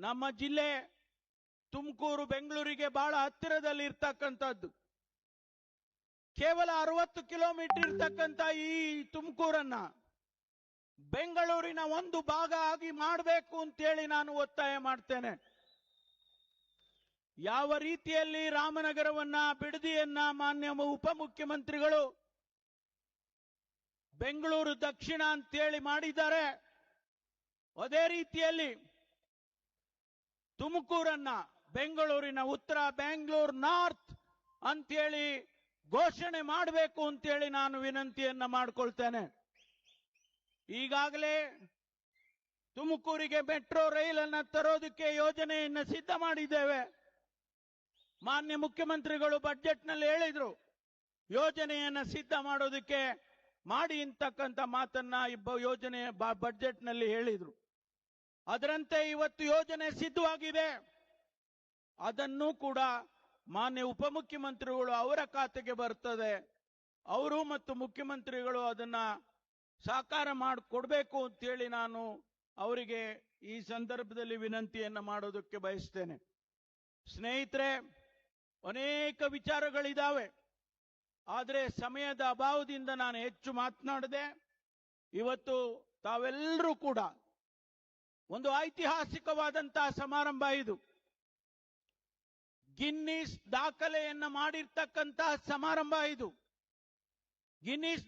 ನಮ್ಮ ಜಿಲ್ಲೆ ತುಮಕೂರು ಬೆಂಗಳೂರಿಗೆ ಬಹಳ ಹತ್ತಿರದಲ್ಲಿ ಇರ್ತಕ್ಕಂಥದ್ದು. ಕೇವಲ 60 ಕಿಲೋಮೀಟರ್ ಇರ್ತಕ್ಕಂಥ ಈ ತುಮಕೂರನ್ನ ಬೆಂಗಳೂರಿನ ಒಂದು ಭಾಗ ಆಗಿ ಮಾಡಬೇಕು ಅಂತೇಳಿ ನಾನು ಒತ್ತಾಯ ಮಾಡ್ತೇನೆ. ಯಾವ ರೀತಿಯಲ್ಲಿ ರಾಮನಗರವನ್ನ, ಬಿಡದಿಯನ್ನ ಮಾನ್ಯ ಉಪಮುಖ್ಯಮಂತ್ರಿಗಳು ಬೆಂಗಳೂರು ದಕ್ಷಿಣ ಅಂತೇಳಿ ಮಾಡಿದ್ದಾರೆ, ಅದೇ ರೀತಿಯಲ್ಲಿ ತುಮಕೂರನ್ನ ಬೆಂಗಳೂರಿನ ಉತ್ತರ, ಬೆಂಗಳೂರು ನಾರ್ತ್ ಅಂತೇಳಿ ಘೋಷಣೆ ಮಾಡಬೇಕು ಅಂತೇಳಿ ನಾನು ವಿನಂತಿಯನ್ನ ಮಾಡಿಕೊಳ್ತೇನೆ. ಈಗಾಗಲೇ ತುಮಕೂರಿಗೆ ಮೆಟ್ರೋ ರೈಲನ್ನು ತರೋದಕ್ಕೆ ಯೋಜನೆಯನ್ನ ಸಿದ್ಧ ಮಾಡಿದ್ದೇವೆ. ಮಾನ್ಯ ಮುಖ್ಯಮಂತ್ರಿಗಳು ಬಜೆಟ್ನಲ್ಲಿ ಹೇಳಿದ್ರು, ಯೋಜನೆಯನ್ನ ಸಿದ್ಧ ಮಾಡೋದಕ್ಕೆ ಮಾಡಿ ಅಂತಕ್ಕಂಥ ಮಾತನ್ನ ಯೋಜನೆ ಬಜೆಟ್ನಲ್ಲಿ ಹೇಳಿದ್ರು. ಅದರಂತೆ ಇವತ್ತು ಯೋಜನೆ ಸಿದ್ಧವಾಗಿದೆ. ಅದನ್ನು ಕೂಡ ಮಾನ್ಯ ಉಪಮುಖ್ಯಮಂತ್ರಿಗಳು ಅವರ ಖಾತೆಗೆ ಬರ್ತದೆ. ಅವರು ಮತ್ತು ಮುಖ್ಯಮಂತ್ರಿಗಳು ಅದನ್ನ ಸಾಕಾರ ಮಾಡಿಕೊಡ್ಬೇಕು ಅಂತೇಳಿ ನಾನು ಅವರಿಗೆ ಈ ಸಂದರ್ಭದಲ್ಲಿ ವಿನಂತಿಯನ್ನ ಮಾಡೋದಕ್ಕೆ ಬಯಸ್ತೇನೆ. ಸ್ನೇಹಿತರೆ, ಅನೇಕ ವಿಚಾರಗಳಿದ್ದಾವೆ, ಆದರೆ ಸಮಯದ ಅಭಾವದಿಂದ ನಾನು ಹೆಚ್ಚು ಮಾತನಾಡದೆ. ಇವತ್ತು ತಾವೆಲ್ಲರೂ ಕೂಡ ಒಂದು ಐತಿಹಾಸಿಕವಾದಂತಹ ಸಮಾರಂಭ ಇದು. ಗಿನ್ನಿಸ್ ದಾಖಲೆಯನ್ನ ಮಾಡಿರ್ತಕ್ಕಂತಹ ಸಮಾರಂಭ ಇದು. ಗಿನ್ನಿಸ್